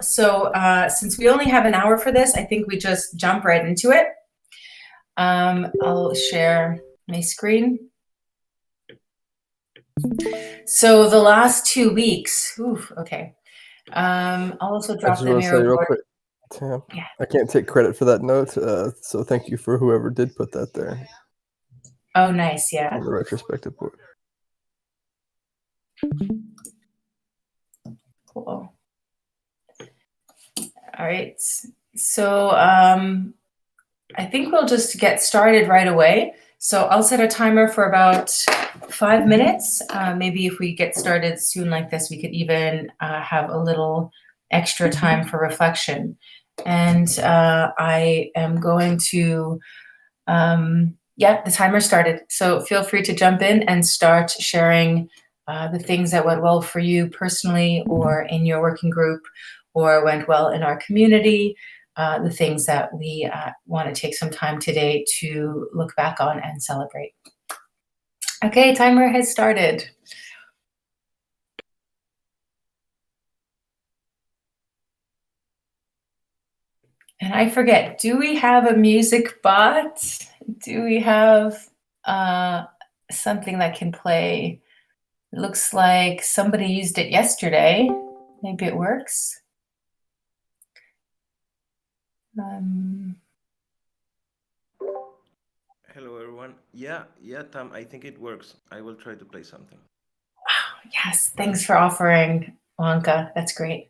Since we only have an hour for this, I think we just jump right into it. I'll share my screen. So the last 2 weeks, okay. I'll also I drop just the want to say mirror real board. quick, Tam, Yeah. I can't take credit for that note, so thank you for whoever did put that there Oh, nice. Yeah. on the retrospective board. Cool. All right. So I think we'll just get started right away. So I'll set a timer for about 5 minutes. Maybe if we get started soon like this, we could even have a little extra time for reflection. And I am going to, the timer started. So feel free to jump in and start sharing the things that went well for you personally or in your working group or went well in our community. The things that we want to take some time today to look back on and celebrate. Okay, timer has started. And I forget, do we have a music bot? Do we have something that can play? It looks like somebody used it yesterday. Maybe it works. Hello, everyone. Yeah, Tam, I think it works. I will try to play something. Yes, thanks for offering, Wonka. That's great.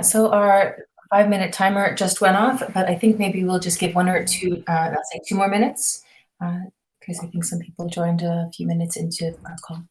So our 5-minute timer just went off, but I think maybe we'll just give 1 or 2, let's say 2 more minutes, because I think some people joined a few minutes into our call.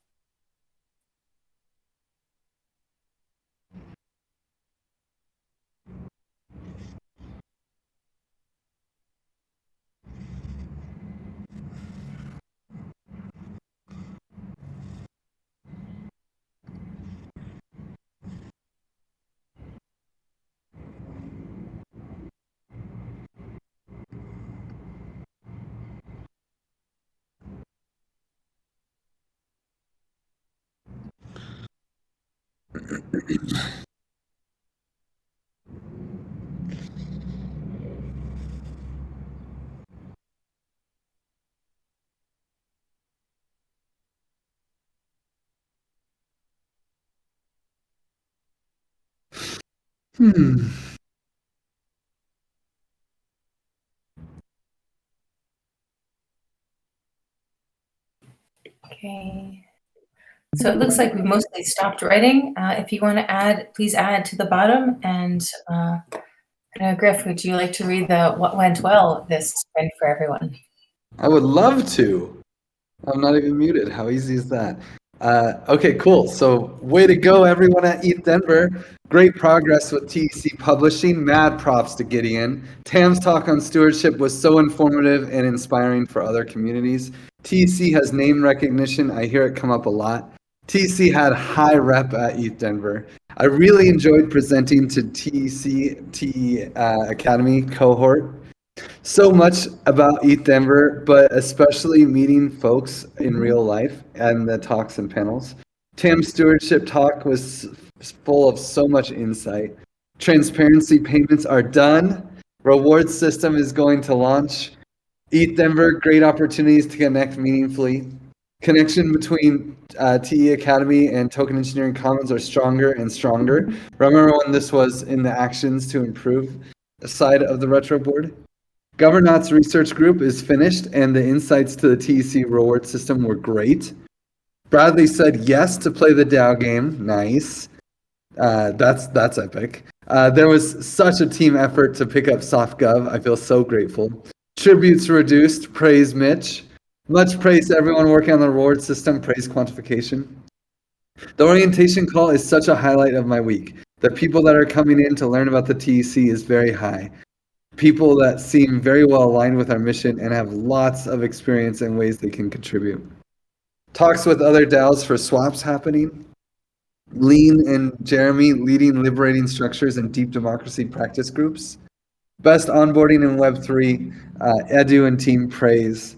Okay. So it looks like we've mostly stopped writing. If you want to add, please add to the bottom. And Griff, would you like to read the what went well this sprint for everyone? I would love to. I'm not even muted. How easy is that? Okay, cool. So way to go, everyone at ETH Denver. Great progress with TEC Publishing. Mad props to Gideon. Tam's talk on stewardship was so informative and inspiring for other communities. TEC has name recognition. I hear it come up a lot. TEC had high rep at ETH Denver. I really enjoyed presenting to TEC Academy cohort. So much about ETH Denver, but especially meeting folks in real life and the talks and panels. Tam's stewardship talk was full of so much insight. Transparency payments are done. Reward system is going to launch. ETH Denver, great opportunities to connect meaningfully. Connection between TE Academy and Token Engineering Commons are stronger and stronger. Remember when this was in the actions to improve side of the retro board? Governance research group is finished, and the insights to the TEC reward system were great. Bradley said yes to play the DAO game. Nice. That's epic. There was such a team effort to pick up SoftGov. I feel so grateful. Tributes reduced. Praise Mitch. Much praise to everyone working on the reward system. Praise quantification. The orientation call is such a highlight of my week. The people that are coming in to learn about the TEC is very high. People that seem very well aligned with our mission and have lots of experience and ways they can contribute. Talks with other DAOs for swaps happening. Lean and Jeremy leading liberating structures and deep democracy practice groups. Best onboarding in Web3, Edu and team praise.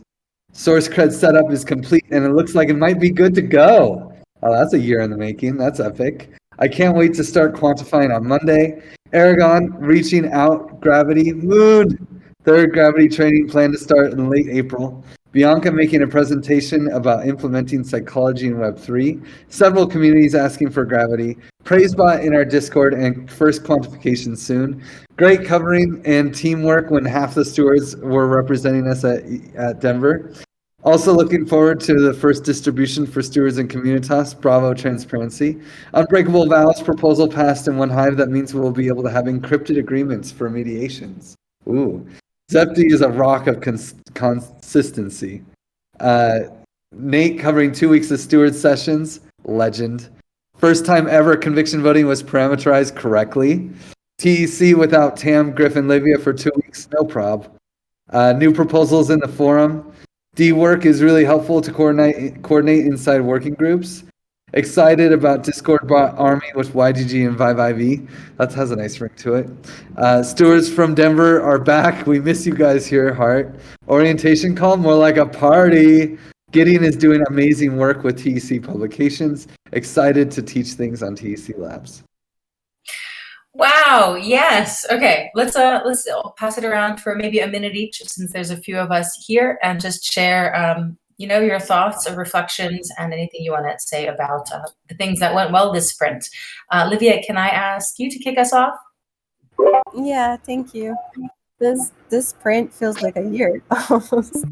Source cred setup is complete and it looks like it might be good to go. Oh, that's a year in the making. That's epic. I can't wait to start quantifying on Monday. Aragon reaching out gravity moon. Third gravity training planned to start in late April. Bianca making a presentation about implementing psychology in Web3. Several communities asking for gravity. PraiseBot in our Discord and first quantification soon. Great covering and teamwork when half the stewards were representing us at Denver. Also looking forward to the first distribution for stewards and communitas. Bravo transparency. Unbreakable vows proposal passed in One Hive. That means we'll be able to have encrypted agreements for mediations. Ooh. Zepti is a rock of consistency. Nate covering 2 weeks of steward sessions. Legend. First time ever conviction voting was parameterized correctly. TEC without Tam, Griff, and Livia for 2 weeks. No prob. New proposals in the forum. D-work is really helpful to coordinate inside working groups. Excited about Discord bot Army with YGG and Vive IV. That has a nice ring to it. Stewards from Denver are back. We miss you guys here, Heart. Orientation call, more like a party. Gideon is doing amazing work with TEC Publications. Excited to teach things on TEC Labs. Wow, yes. Okay, let's pass it around for maybe a minute each, since there's a few of us here, and just share your thoughts or reflections and anything you want to say about the things that went well this sprint. Livia, can I ask you to kick us off? Yeah, thank you. This sprint feels like a year almost.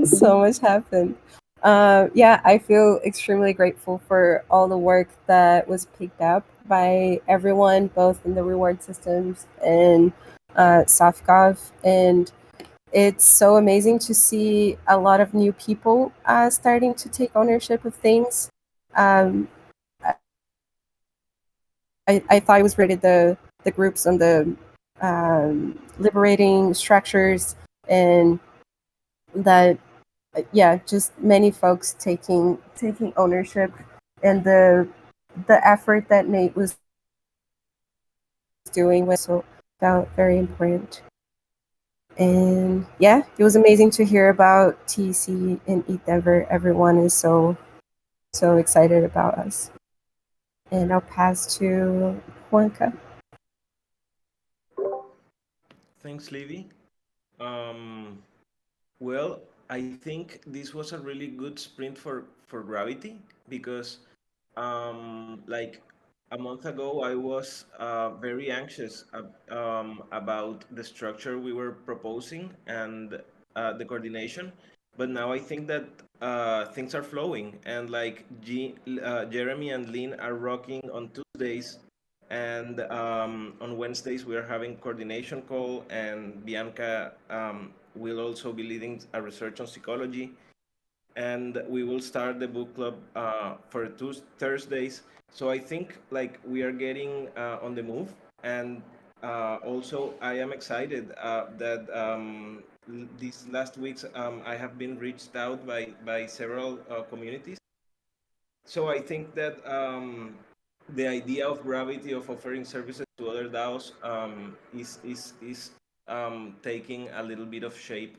So much happened. Yeah, I feel extremely grateful for all the work that was picked up by everyone, both in the reward systems and SoftGov. And it's so amazing to see a lot of new people starting to take ownership of things. Um, I thought it was rated the groups on the liberating structures, and that yeah, just many folks taking ownership, and the effort that Nate was doing was so felt very important. And yeah, it was amazing to hear about TEC and Eat Denver. Everyone is so excited about us. And I'll pass to Juanca. Thanks, Livy. Um, well, I think this was a really good sprint for Gravity because, like a month ago, I was very anxious about the structure we were proposing and the coordination. But now I think that things are flowing, and like Jeremy and Lynn are rocking on Tuesdays, and on Wednesdays we are having coordination call, and Bianca will also be leading a research on psychology, and we will start the book club for Thursdays. So I think like we are getting on the move, and also I am excited that these last weeks I have been reached out by several communities. So I think that the idea of Gravity of offering services to other DAOs is taking a little bit of shape.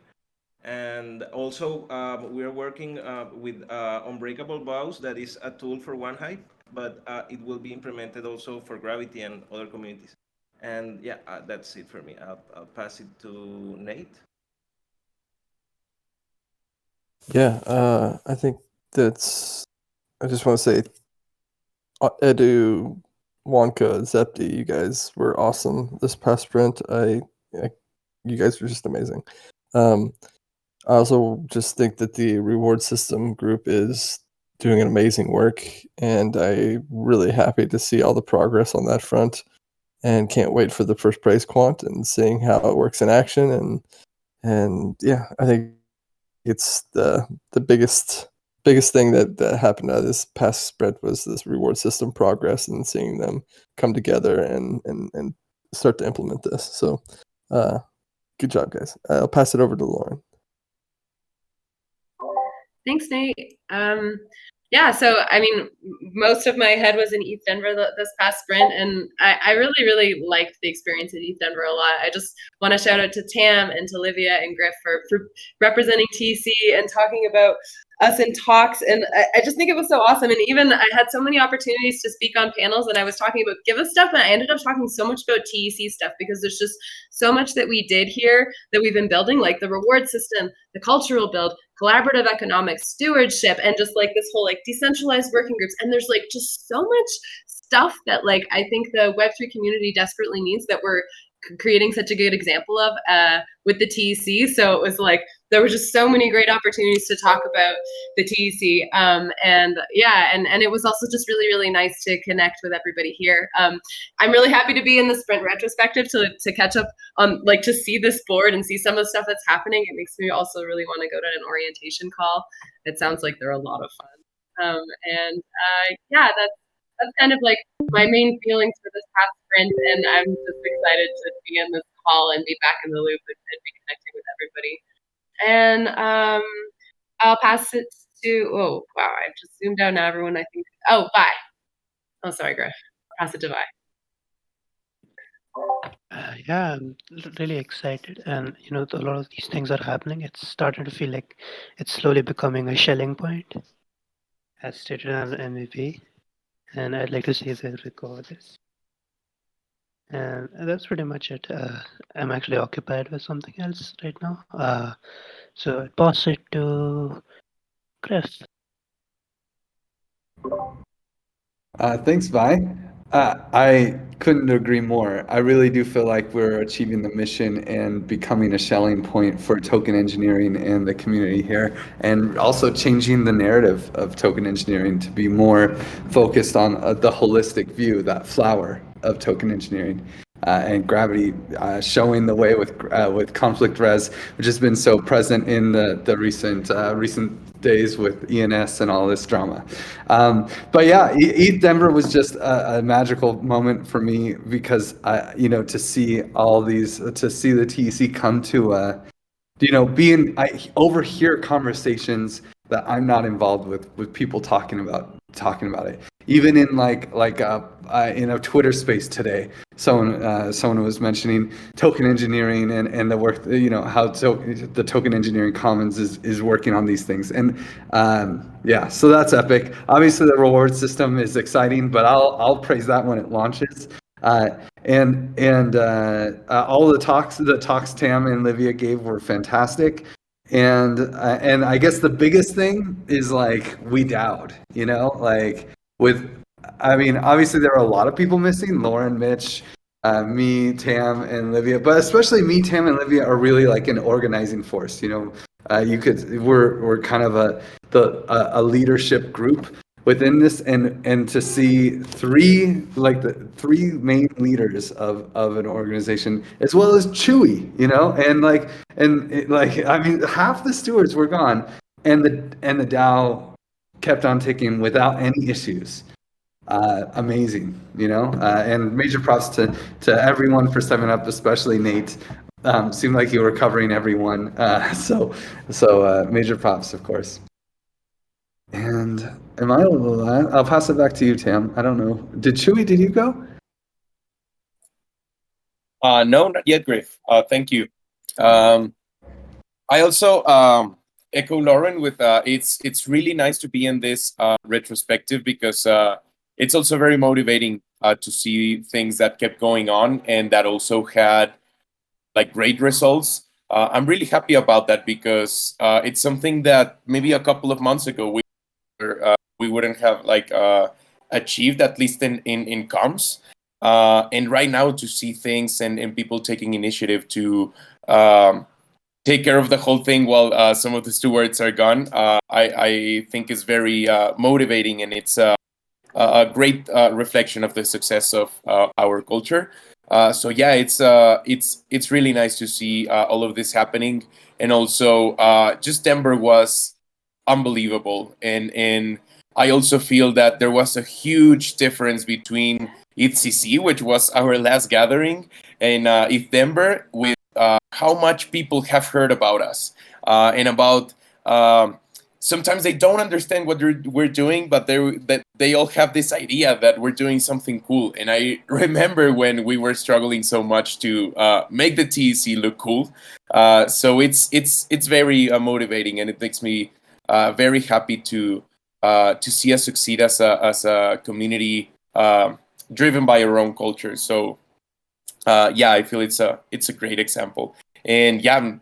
And also, we are working with Unbreakable Bows, that is a tool for OneHive, but it will be implemented also for Gravity and other communities. And yeah, that's it for me. I'll pass it to Nate. Yeah, I think that's. I just want to say, Edu, Wonka, Zepti, you guys were awesome this past sprint. You guys were just amazing. I also just think that the reward system group is doing an amazing work, and I'm really happy to see all the progress on that front, and can't wait for the first prize quant and seeing how it works in action. And yeah, I think it's the biggest thing that happened out of this past spread was this reward system progress and seeing them come together and start to implement this. So good job, guys. I'll pass it over to Lauren. Thanks, Nate. Yeah, so I mean, most of my head was in East Denver this past sprint, and I really, really liked the experience at East Denver a lot. I just want to shout out to Tam and to Livia and Griff for representing TC and talking about us in talks, and I just think it was so awesome. And even I had so many opportunities to speak on panels, and I was talking about Give Us stuff, and I ended up talking so much about TEC stuff because there's just so much that we did here that we've been building, like the reward system, the cultural build, collaborative economics, stewardship, and just like this whole like decentralized working groups. And there's like just so much stuff that like I think the Web3 community desperately needs that we're creating such a good example of with the TEC. So it was like there were just so many great opportunities to talk about the TEC, and yeah, and it was also just really, really nice to connect with everybody here. I'm really happy to be in the sprint retrospective to catch up on like to see this board and see some of the stuff that's happening. It makes me also really want to go to an orientation call. It sounds like they're a lot of fun, and yeah, that's kind of like my main feelings for this past sprint, and I'm just excited to be in this call and be back in the loop and be connecting with everybody. And I'll pass it to, oh wow, I've just zoomed out now, everyone, I think, oh, Vi. Oh, sorry, Griff. Pass it to Vi. Yeah, I'm really excited, and you know, a lot of these things are happening. It's starting to feel like it's slowly becoming a Schelling point, as stated as MVP. And I'd like to see if they record this. And that's pretty much it. I'm actually occupied with something else right now. So I'll pass it to Chris. Thanks, Vi. I couldn't agree more. I really do feel like we're achieving the mission and becoming a Schelling point for token engineering and the community here, and also changing the narrative of token engineering to be more focused on the holistic view, that flower of token engineering. And Gravity showing the way with conflict res, which has been so present in the recent days with ENS and all this drama. But yeah, ETH Denver was just a magical moment for me because to see the TEC come to I overhear conversations that I'm not involved with people talking about it. Even in in a Twitter space today, someone was mentioning token engineering and the work, how the token engineering commons is working on these things. And yeah, so that's epic. Obviously the reward system is exciting, but I'll praise that when it launches. And all the talks Tam and Livia gave were fantastic. And I guess the biggest thing is like we DAO'd, obviously there are a lot of people missing, Lauren, Mitch, me, Tam, and Livia, but especially me, Tam, and Livia are really like an organizing force. We're kind of a leadership group within this, and to see the three main leaders of an organization, as well as Chewy, half the stewards were gone, and the DAO kept on ticking without any issues. Amazing, and major props to everyone for stepping up, especially Nate. Seemed like you were covering everyone, so major props, of course. And am I I'll pass it back to you, Tam. I don't know. Did you go? No, not yet, Griff. Thank you. I also echo Lauren with it's really nice to be in this retrospective because it's also very motivating to see things that kept going on and that also had like great results. I'm really happy about that because it's something that maybe a couple of months ago we wouldn't have achieved, at least in comms. And right now to see things and people taking initiative to take care of the whole thing while some of the stewards are gone, I think is very motivating, and it's a great reflection of the success of our culture. So yeah, it's really nice to see all of this happening, and also just Denver was unbelievable, and I also feel that there was a huge difference between ETHCC, which was our last gathering, and ETH Denver, with how much people have heard about us and about. Sometimes they don't understand what we're doing, but they all have this idea that we're doing something cool. And I remember when we were struggling so much to make the TEC look cool. So it's very motivating, and it makes me very happy to see us succeed as a community driven by our own culture. So yeah, I feel it's a great example. And yeah, I'm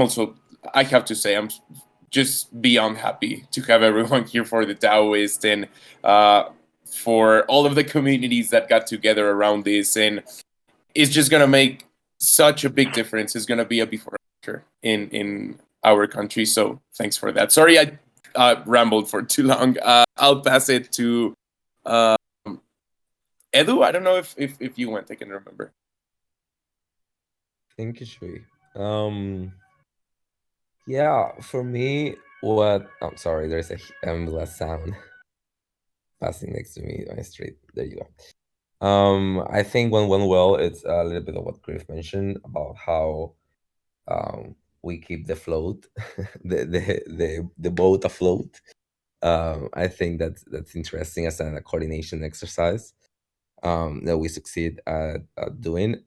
also, I have to say, I'm just beyond happy to have everyone here for the Taoist and for all of the communities that got together around this. And it's just going to make such a big difference. It's going to be a before and after in our country. So thanks for that. Sorry, I rambled for too long. I'll pass it to Edu. I don't know if you went. I can remember. Thank you, Shui. Yeah, for me, I'm sorry, there's a ambulance sound passing next to me on the street. There you go. I think what went well, it's a little bit of what Griff mentioned about how we keep the float, the boat afloat. I think that's interesting as a coordination exercise that we succeed at doing.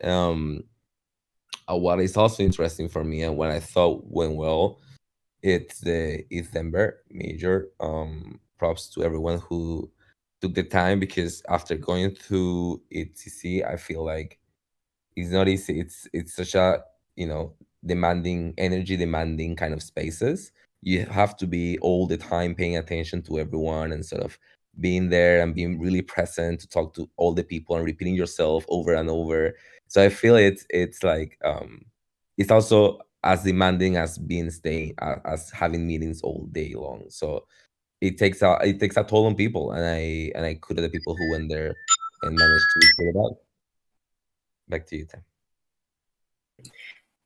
What is also interesting for me and what I thought went well, it's the December major. Props to everyone who took the time, because after going through ETC, I feel like it's not easy. It's such a demanding, energy demanding kind of spaces. You have to be all the time paying attention to everyone and sort of being there and being really present to talk to all the people and repeating yourself over and over. So I feel it's like it's also as demanding as being staying as having meetings all day long. So it takes a toll on people, and I kudos the people who went there and managed to pull it out. Back to you, Tim.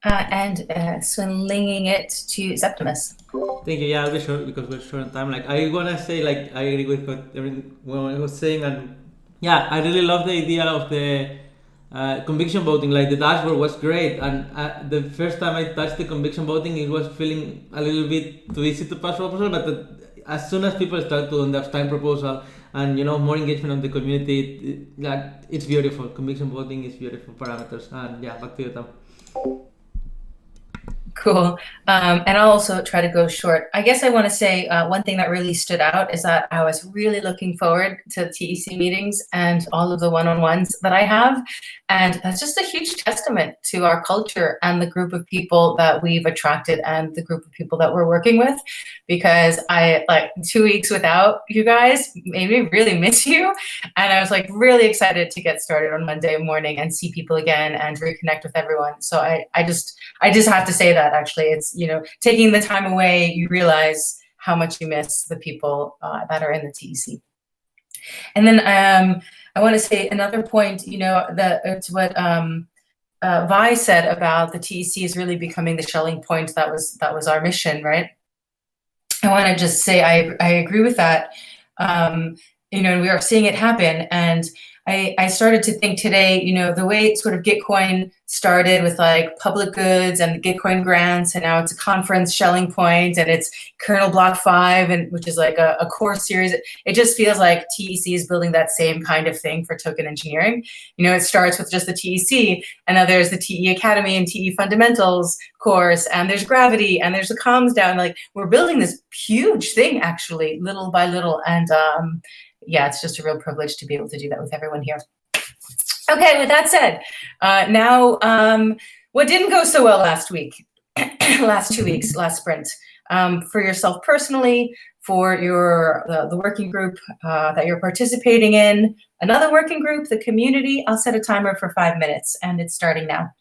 And swinging it to Septimus. Thank you. Yeah, I'll be short because we're short on time. Like, I wanna say, like, I agree with what I was saying, and yeah, I really love the idea of the conviction voting. Like, the dashboard was great, and the first time I touched the conviction voting, it was feeling a little bit too easy to pass proposal. But as soon as people start to understand proposal and more engagement on the community, it's beautiful. Conviction voting is beautiful parameters. And yeah, back to you, Tom. Cool. And I'll also try to go short. I guess I want to say one thing that really stood out is that I was really looking forward to TEC meetings and all of the one-on-ones that I have. And that's just a huge testament to our culture and the group of people that we've attracted and the group of people that we're working with. Because I, like, 2 weeks without you guys made me really miss you. And I was like really excited to get started on Monday morning and see people again and reconnect with everyone. So I just have to say that actually it's, taking the time away, you realize how much you miss the people that are in the TEC. And then I want to say another point, that it's what Vi said about the TEC is really becoming the Schelling point. That was our mission, right? I want to just say I agree with that. We are seeing it happen, and I started to think today, the way sort of Gitcoin started with like public goods and Gitcoin grants, and now it's a conference Schelling point, and it's kernel block 5, and which is like a core series. It just feels like TEC is building that same kind of thing for token engineering. It starts with just the TEC, and now there's the TE Academy and TE Fundamentals course, and there's Gravity, and there's the comms down. Like, we're building this huge thing actually, little by little, and yeah, it's just a real privilege to be able to do that with everyone here. Okay, with that said, now what didn't go so well last week, last 2 weeks, last sprint, for yourself personally, for the working group that you're participating in, another working group, the community. I'll set a timer for 5 minutes, and it's starting now.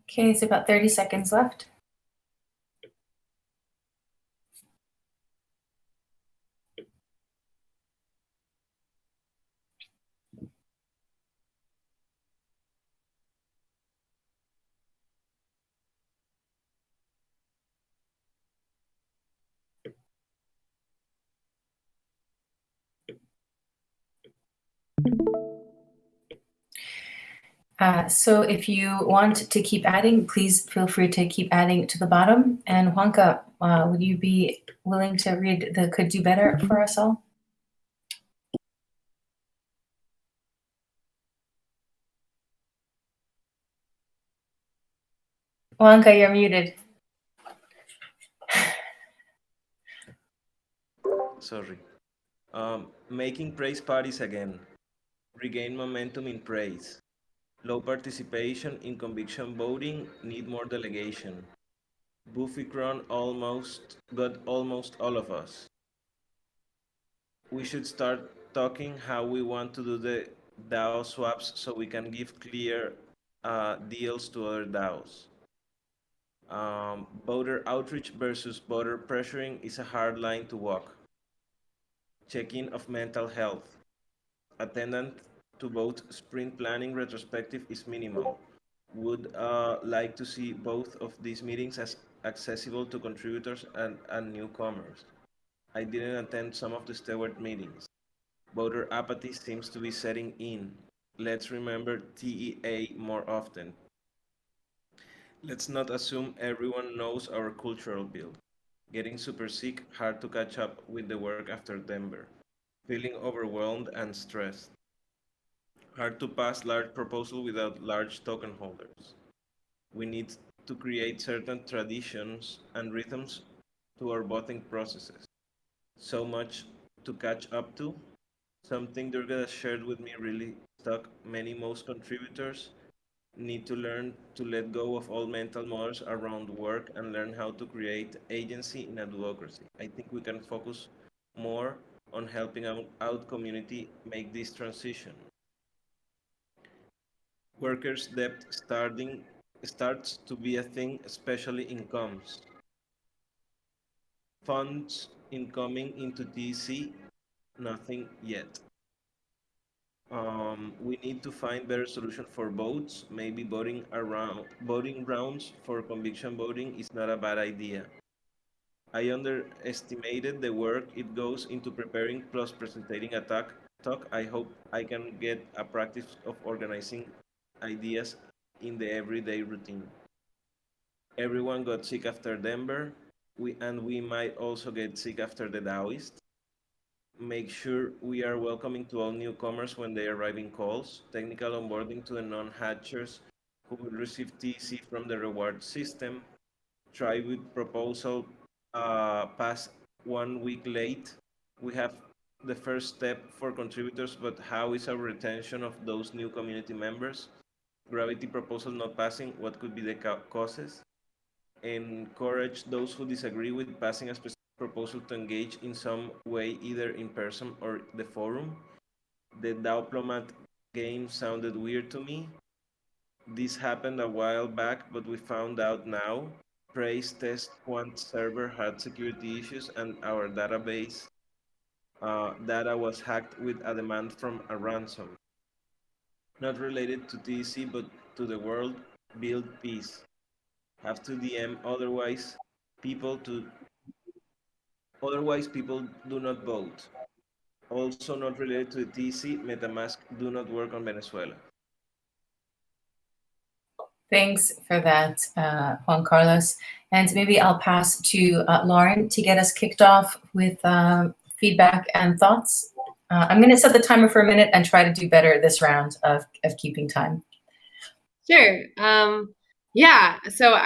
Okay, it's about 30 seconds left. So if you want to keep adding, please feel free to keep adding to the bottom. And Juanca, would you be willing to read the Could Do Better for us all? Juanca, you're muted. Sorry. Making praise parties again. Regain momentum in praise. Low participation in conviction voting, need more delegation. Buffycron got almost all of us. We should start talking how we want to do the DAO swaps so we can give clear deals to other DAOs. Voter outreach versus voter pressuring is a hard line to walk. Check-in of mental health. Attendance to both sprint planning retrospective is minimal. Would like to see both of these meetings as accessible to contributors and newcomers. I didn't attend some of the steward meetings. Voter apathy seems to be setting in. Let's remember TEA more often. Let's not assume everyone knows our cultural build. Getting super sick, hard to catch up with the work after Denver. Feeling overwhelmed and stressed. Hard to pass large proposal without large token holders. We need to create certain traditions and rhythms to our voting processes. So much to catch up to. Something Durga shared with me really stuck. Most contributors need to learn to let go of all mental models around work and learn how to create agency in a duocracy. I think we can focus more on helping out community make this transition. Workers' debt starts to be a thing, especially incomes. Funds incoming into TC, nothing yet. We need to find better solution for votes. Maybe voting rounds for conviction voting is not a bad idea. I underestimated the work it goes into preparing plus presenting a talk. I hope I can get a practice of organizing ideas in the everyday routine. Everyone got sick after Denver. We might also get sick after the Taoist. Make sure we are welcoming to all newcomers when they arrive in calls. Technical onboarding to the non-hatchers who will receive TC from the reward system. Try with proposal pass 1 week late. We have the first step for contributors, but how is our retention of those new community members? Gravity proposal not passing, what could be the causes? Encourage those who disagree with passing a specific proposal to engage in some way, either in person or the forum. The Diplomat game sounded weird to me. This happened a while back, but we found out now. Praise test quant server had security issues and our database data was hacked with a demand from a ransom. Not related to TC, but to the world build peace. Have to DM people to otherwise people do not vote. Also not related to the TC, MetaMask do not work on Venezuela. Thanks for that, Juan Carlos. And maybe I'll pass to Lauren to get us kicked off with feedback and thoughts. I'm going to set the timer for a minute and try to do better this round of keeping time. Sure. Yeah. So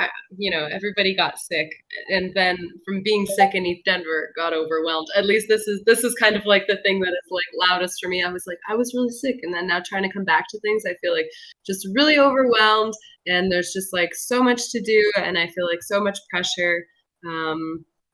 everybody got sick, and then from being sick in East Denver, got overwhelmed. At least this is kind of like the thing that is like loudest for me. I was really sick, and then now trying to come back to things, I feel like just really overwhelmed, and there's just like so much to do, and I feel like so much pressure.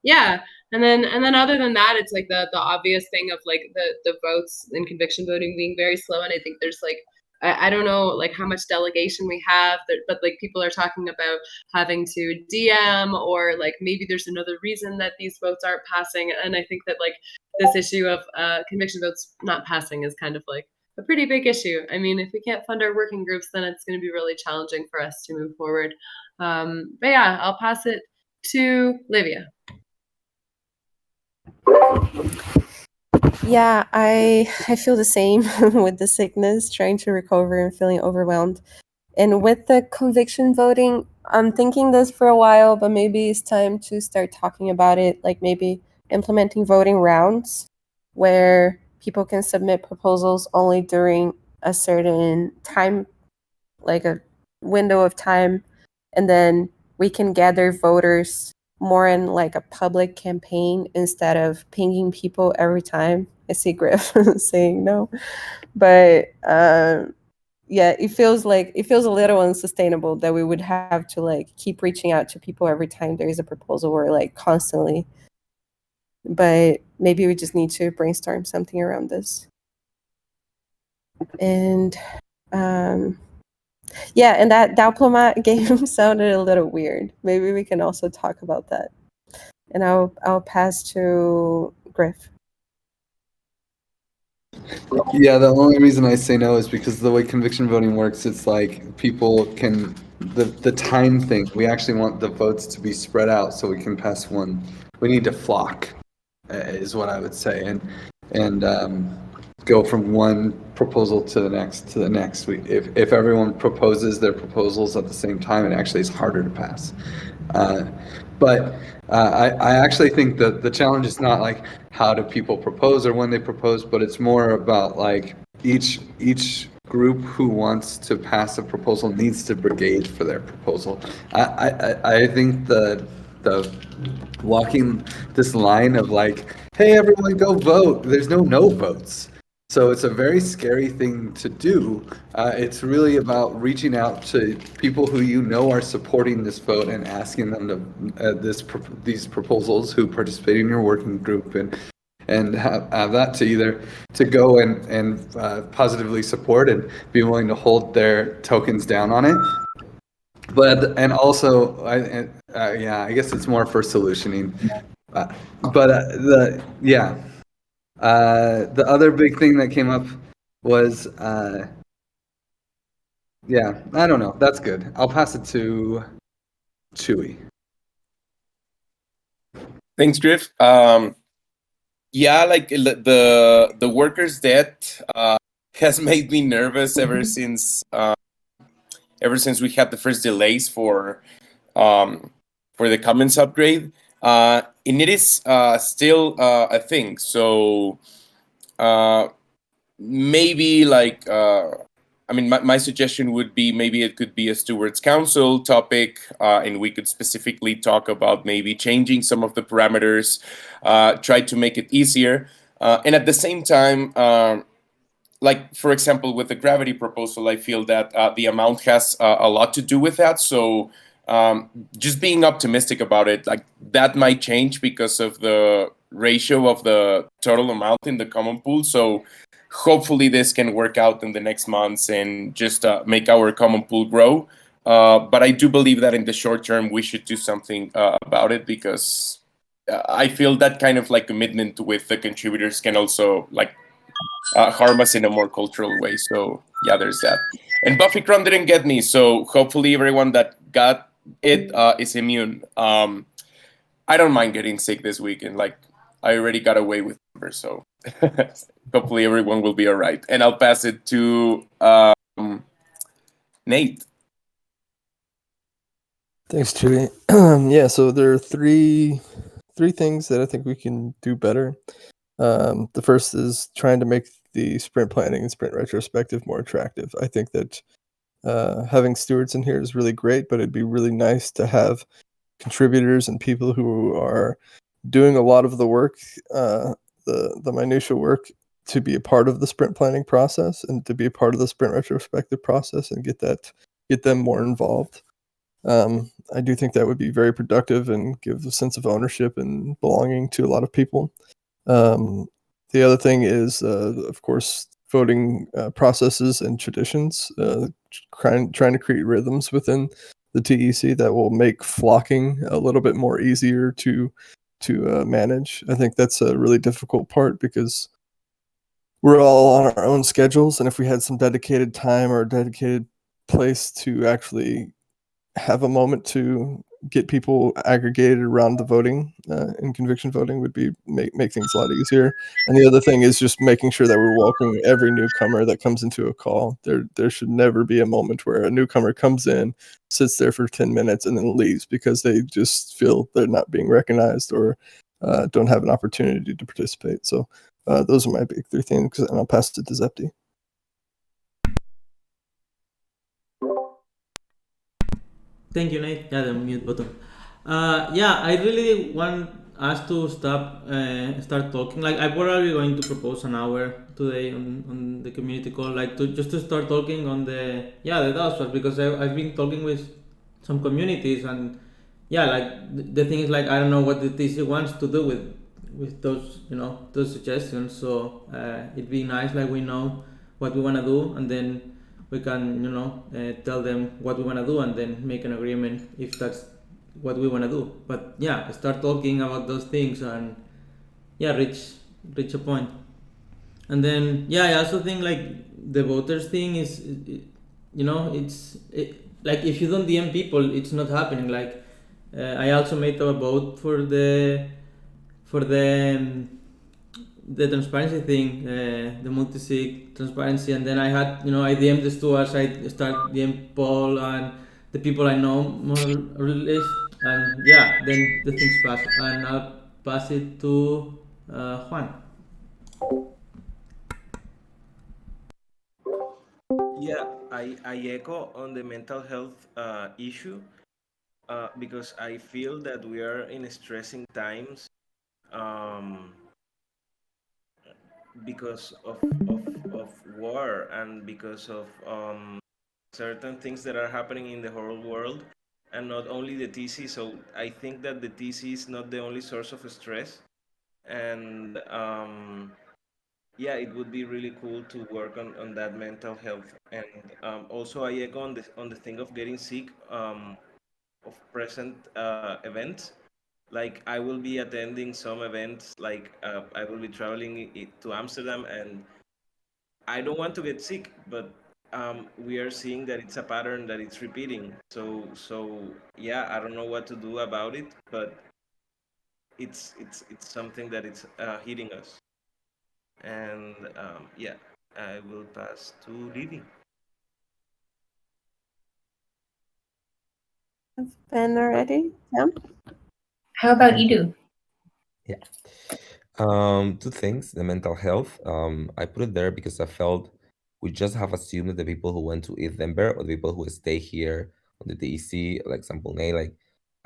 Yeah. And then other than that, it's like the obvious thing of like the votes in conviction voting being very slow, and I think there's like I don't know like how much delegation we have, but like people are talking about having to DM, or like maybe there's another reason that these votes aren't passing. And I think that like this issue of conviction votes not passing is kind of like a pretty big issue. I mean, if we can't fund our working groups, then it's going to be really challenging for us to move forward. But yeah, I'll pass it to Livia. Yeah, I feel the same with the sickness, trying to recover and feeling overwhelmed. And with the conviction voting, I'm thinking this for a while, but maybe it's time to start talking about it, like maybe implementing voting rounds where people can submit proposals only during a certain time, like a window of time, and then we can gather voters more in like a public campaign instead of pinging people every time. I see Griff saying no, but yeah, it feels a little unsustainable that we would have to like keep reaching out to people every time there is a proposal, or like constantly. But maybe we just need to brainstorm something around this. And yeah, and that diplomat game sounded a little weird. Maybe we can also talk about that. And I'll pass to Griff. Yeah, the only reason I say no is because the way conviction voting works, it's like people can, the time thing, we actually want the votes to be spread out so we can pass one. We need to flock, is what I would say, and go from one proposal to the next. If everyone proposes their proposals at the same time, it actually is harder to pass. But I actually think that the challenge is not like how do people propose or when they propose, but it's more about like each group who wants to pass a proposal needs to brigade for their proposal. I think the walking this line of like, hey, everyone go vote. There's no votes. So it's a very scary thing to do. It's really about reaching out to people who you know are supporting this vote and asking them to these proposals who participate in your working group and have that to either to go and positively support and be willing to hold their tokens down on it. But and also, I guess it's more for solutioning. The other big thing that came up was, yeah, I don't know. That's good. I'll pass it to Chewy. Thanks, Griff. Yeah, like the workers' debt has made me nervous ever since we had the first delays for the Commons upgrade, and it is still a thing. So maybe like I mean, my suggestion would be maybe it could be a Stewards Council topic, and we could specifically talk about maybe changing some of the parameters, try to make it easier, and at the same time, like for example, with the gravity proposal, I feel that the amount has a lot to do with that. So just being optimistic about it, like that might change because of the ratio of the total amount in the common pool. So hopefully this can work out in the next months and just make our common pool grow. But I do believe that in the short term, we should do something about it, because I feel that kind of like commitment with the contributors can also like harm us in a more cultural way. So yeah, there's that. And Buffy Cron didn't get me, so hopefully everyone that got it is immune. I don't mind getting sick this weekend. Like I already got away with it, so hopefully everyone will be all right. And I'll pass it to Nate. Thanks, Chewy. Yeah, so there are three things that I think we can do better. The first is trying to make the sprint planning and sprint retrospective more attractive. I think that having stewards in here is really great, but it'd be really nice to have contributors and people who are doing a lot of the work, the minutia work, to be a part of the sprint planning process and to be a part of the sprint retrospective process and get them more involved. I do think that would be very productive and give a sense of ownership and belonging to a lot of people. The other thing is, of course, voting processes and traditions, trying to create rhythms within the TEC that will make flocking a little bit more easier to manage. I think that's a really difficult part because we're all on our own schedules, and if we had some dedicated time or dedicated place to actually have a moment to get people aggregated around the voting and conviction voting would be make things a lot easier. And the other thing is just making sure that we're welcoming every newcomer that comes into a call. There should never be a moment where a newcomer comes in, sits there for 10 minutes and then leaves because they just feel they're not being recognized or don't have an opportunity to participate. So those are my big three things, and I'll pass it to Zepti. Thank you, Nate. Yeah, the mute button. Yeah, I really want us to start talking. Like, I'm probably going to propose an hour today on the community call, like to start talking on the DAOs part, because I've been talking with some communities, and yeah, like the thing is, like, I don't know what the TC wants to do with those, those suggestions. So it'd be nice, like, we know what we want to do, and then we can, tell them what we want to do, and then make an agreement if that's what we want to do. But yeah, start talking about those things, and yeah, reach a point. And then yeah, I also think, like, the voters thing is, like, if you don't DM people, it's not happening. Like, I also made a vote for the transparency thing, the multi-sig transparency, and then I had, I DM'd the stewards, I start DM Paul and the people I know more or less, and yeah, then the things pass, and I'll pass it to Juan. Yeah, I echo on the mental health issue because I feel that we are in stressing times um, because of war and because of certain things that are happening in the whole world, and not only the TC. So I think that the TC is not the only source of stress, and yeah, it would be really cool to work on that mental health. And also I echo on the thing of getting sick, of present events. Like, I will be attending some events, like I will be traveling to Amsterdam, and I don't want to get sick, but we are seeing that it's a pattern that it's repeating. So yeah, I don't know what to do about it, but it's something that it's hitting us. And yeah, I will pass to Livy. Ben already? Yeah. How about Edu? Yeah. Two things. The mental health. I put it there because I felt we just have assumed that the people who went to Denver or the people who stay here on the DEC, like example, Nay, like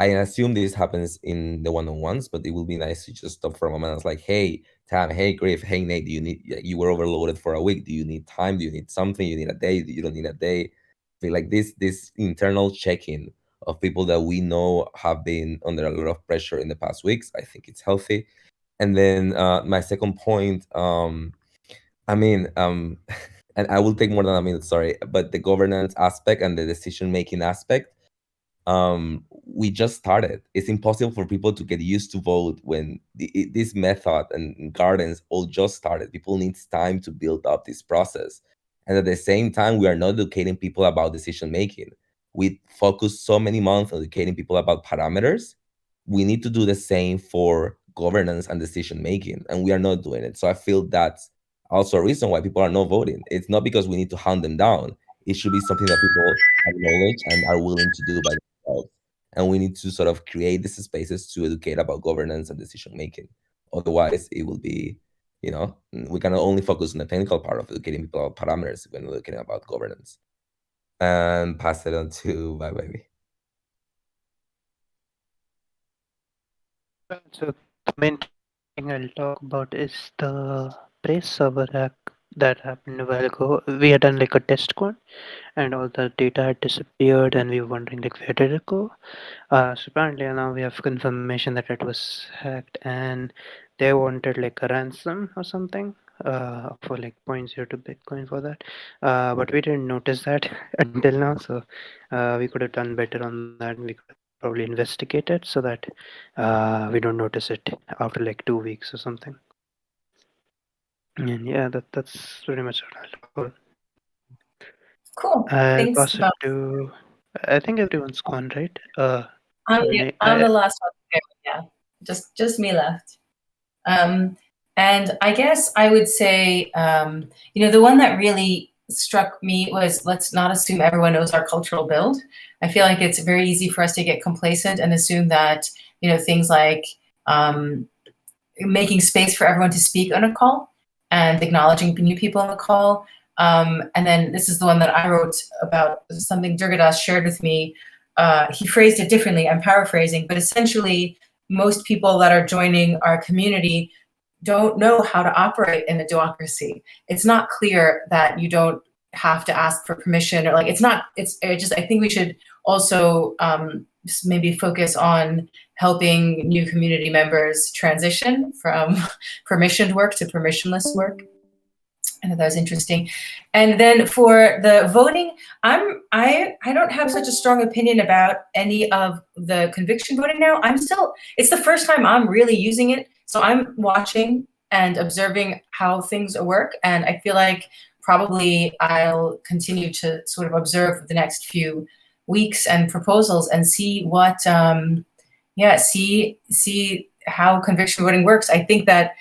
I assume this happens in the one-on-ones, but it will be nice to just stop for a moment. It's like, hey, Tam, hey, Griff, hey, Nate, you were overloaded for a week. Do you need time? Do you need something? You need a day? You don't need a day? I feel like this internal check-in of people that we know have been under a lot of pressure in the past weeks, I think it's healthy. And then my second point, I mean, and I will take more than a minute, sorry, but the governance aspect and the decision making aspect, we just started. It's impossible for people to get used to vote when this method and gardens all just started. People need time to build up this process. And at the same time, we are not educating people about decision making. We focus so many months on educating people about parameters. We need to do the same for governance and decision making, and we are not doing it. So I feel that's also a reason why people are not voting. It's not because we need to hunt them down. It should be something that people acknowledge and are willing to do by themselves. And we need to sort of create these spaces to educate about governance and decision making. Otherwise, it will be, we can only focus on the technical part of educating people about parameters when we're looking about governance. And pass it on to Bye Baby. So the main thing I'll talk about is the press server hack that happened a while ago. We had done like a test code, and all the data had disappeared, and we were wondering like where did it go. So apparently now we have confirmation that it was hacked, and they wanted like a ransom or something. for like 0.02 Bitcoin for that. But we didn't notice that until now, so we could have done better on that. We could have probably investigated so that we don't notice it after like 2 weeks or something. And yeah, that's pretty much what I'll talk about. Cool. I'll Thanks. pass it to. I think everyone's gone, right? I'm the last one there. Yeah, just me left. And I guess I would say, the one that really struck me was, let's not assume everyone knows our cultural build. I feel like it's very easy for us to get complacent and assume that, things like making space for everyone to speak on a call and acknowledging new people on the call. And then this is the one that I wrote about, something Durgadas shared with me. He phrased it differently. I'm paraphrasing, but essentially, most people that are joining our community don't know how to operate in a democracy. It's not clear that you don't have to ask for permission, or I think we should also just maybe focus on helping new community members transition from permissioned work to permissionless work. I thought that was interesting. And then for the voting, I don't have such a strong opinion about any of the conviction voting now. It's the first time I'm really using it. So I'm watching and observing how things work. And I feel like probably I'll continue to sort of observe the next few weeks and proposals and see what, see how conviction voting works. I think that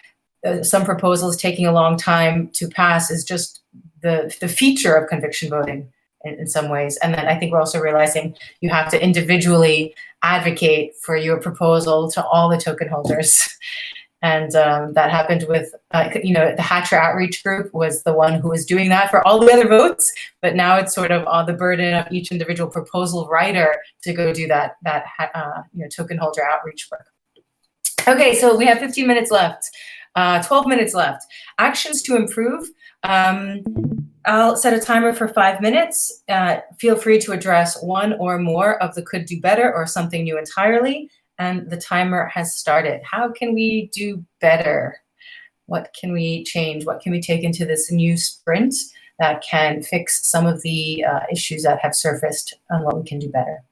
some proposals taking a long time to pass is just the feature of conviction voting in some ways. And then I think we're also realizing you have to individually advocate for your proposal to all the token holders. And that happened with, the Hatcher Outreach Group was the one who was doing that for all the other votes, but now it's sort of on the burden of each individual proposal writer to go do that token holder outreach work. Okay, so we have 15 minutes left. 12 minutes left. Actions to improve. I'll set a timer for 5 minutes. Feel free to address one or more of the could do better or something new entirely. And the timer has started. How can we do better? What can we change? What can we take into this new sprint that can fix some of the issues that have surfaced on what we can do better?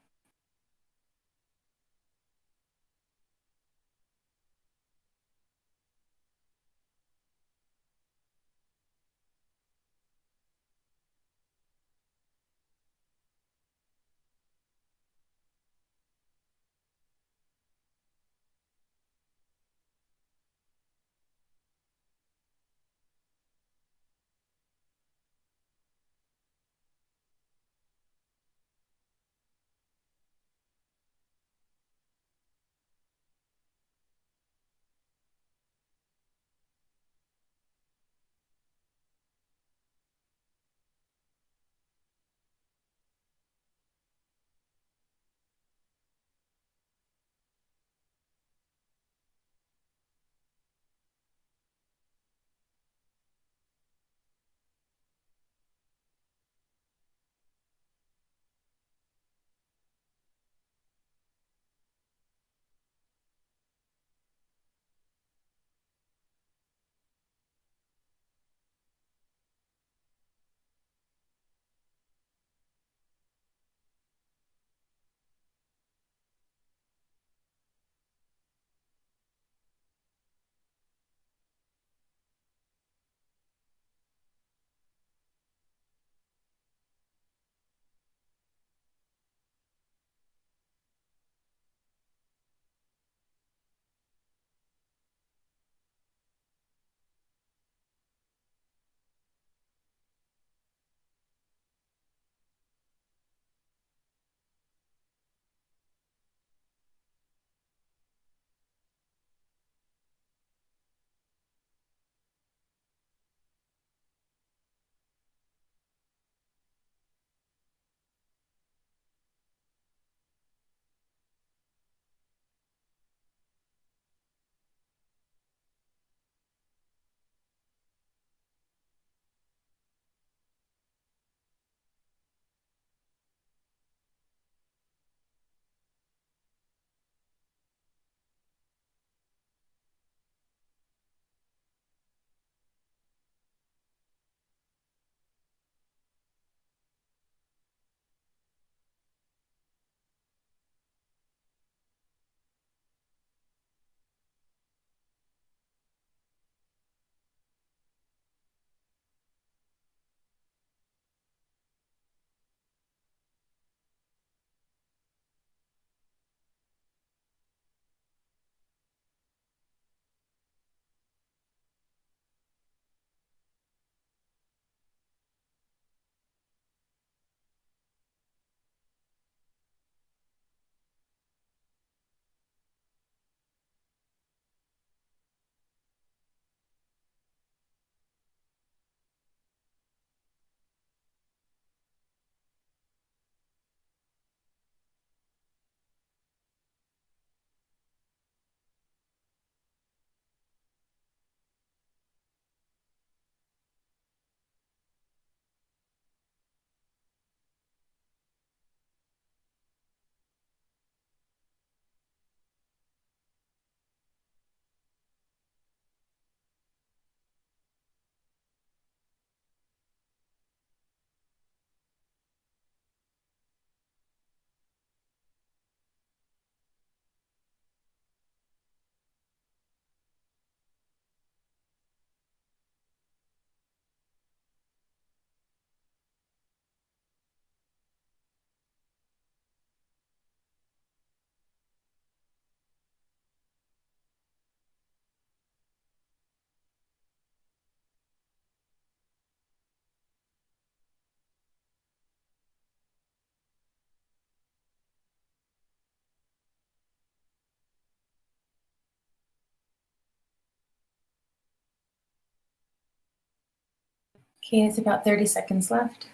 Okay, it's about 30 seconds left.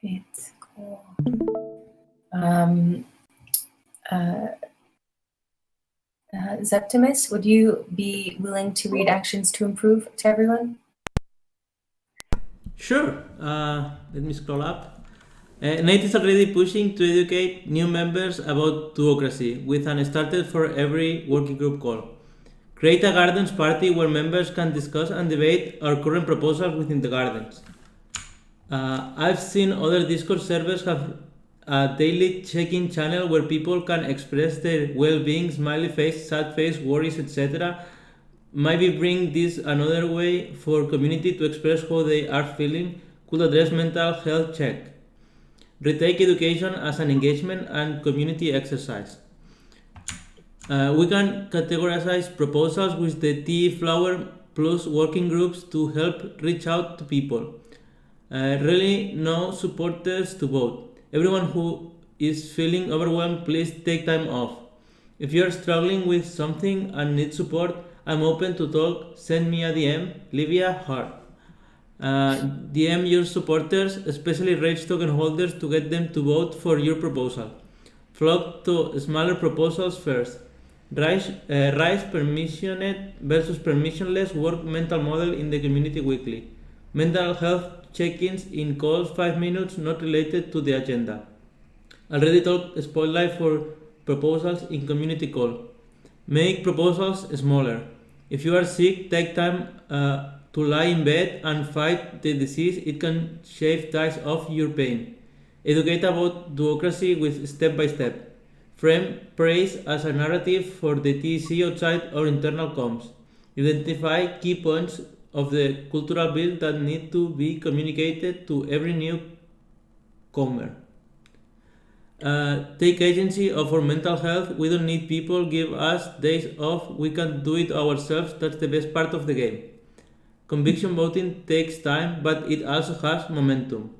It's cool. Zeptimus, would you be willing to read actions to improve to everyone? Sure. Let me scroll up. Nate is already pushing to educate new members about duocracy with an started for every working group call. Create a gardens party where members can discuss and debate our current proposals within the gardens. I've seen other Discord servers have a daily check-in channel where people can express their well-being, smiley face, sad face, worries, etc. Maybe bring this another way for community to express how they are feeling could address mental health check. Retake education as an engagement and community exercise. We can categorize proposals with the TE Flower Plus working groups to help reach out to people. Really no supporters to vote. Everyone who is feeling overwhelmed, please take time off. If you're struggling with something and need support, I'm open to talk. Send me a DM, Livia Hart. DM your supporters, especially Rage token holders, to get them to vote for your proposal. Flock to smaller proposals first. Rise permissioned versus permissionless work mental model in the community weekly. Mental health check-ins in calls 5 minutes not related to the agenda. Already talked spotlight for proposals in community call. Make proposals smaller. If you are sick, take time to lie in bed and fight the disease. It can shave days off your pain. Educate about duocracy with step-by-step. Frame praise as a narrative for the TEC outside our internal comms. Identify key points of the cultural build that need to be communicated to every newcomer. Take agency of our mental health. We don't need people give us days off. We can do it ourselves. That's the best part of the game. Conviction voting takes time, but it also has momentum.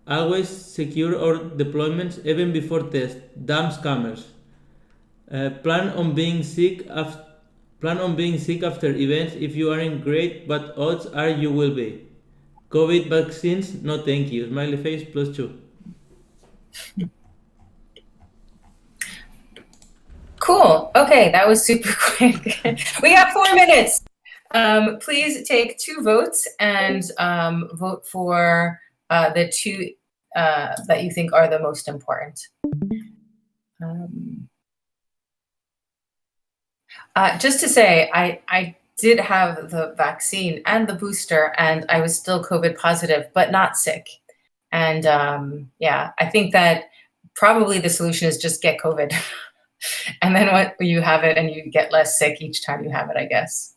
Always secure our deployments even before test. Damn scammers. Plan on being sick after events if you aren't great, but odds are you will be. COVID vaccines? No thank you. Smiley face +2. Cool. Okay, that was super quick. We got 4 minutes. Please take 2 votes and vote for the 2 that you think are the most important. Just to say, I did have the vaccine and the booster, and I was still COVID positive, but not sick. And yeah, I think that probably the solution is just get COVID. And then what you have it and you get less sick each time you have it, I guess.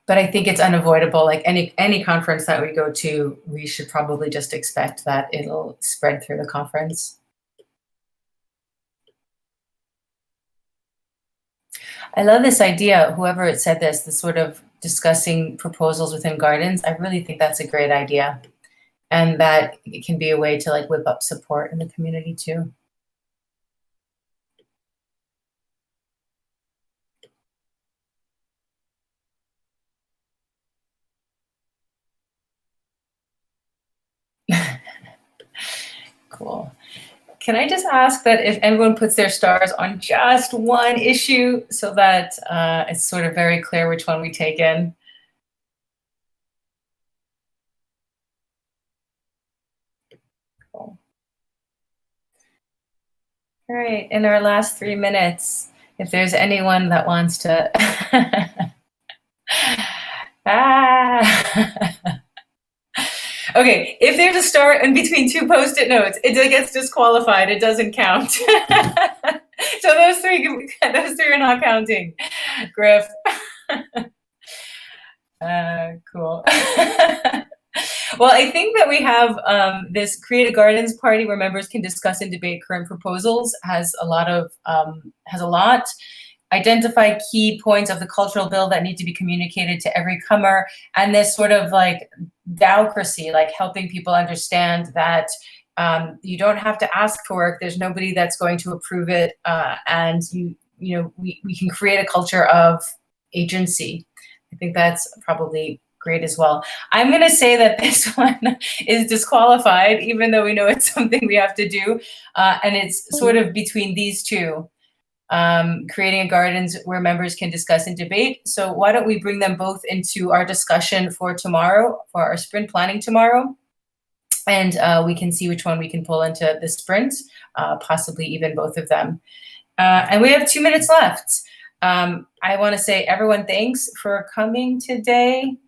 But I think it's unavoidable. Like any conference that we go to, we should probably just expect that it'll spread through the conference. I love this idea, whoever it said this sort of discussing proposals within gardens. I really think that's a great idea. And that it can be a way to like whip up support in the community too. Cool. Can I just ask that if everyone puts their stars on just one issue so that it's sort of very clear which one we take in? Cool. All right, in our last 3 minutes, if there's anyone that wants to Okay, if there's a star in between 2 Post-it notes, it gets disqualified. It doesn't count. So those three are not counting. Griff. Cool. Well, I think that we have this Create a Gardens party where members can discuss and debate current proposals, has a lot. Identify key points of the cultural bill that need to be communicated to every comer, and this sort of like Dowcracy, like helping people understand that you don't have to ask for work. There's nobody that's going to approve it, and we can create a culture of agency. I think that's probably great as well. I'm going to say that this one is disqualified, even though we know it's something we have to do, and it's sort of between these two. Creating a gardens where members can discuss and debate. So why don't we bring them both into our discussion for tomorrow, for our sprint planning tomorrow, and we can see which one we can pull into the sprint, possibly even both of them. And we have 2 minutes left. I want to say everyone thanks for coming today.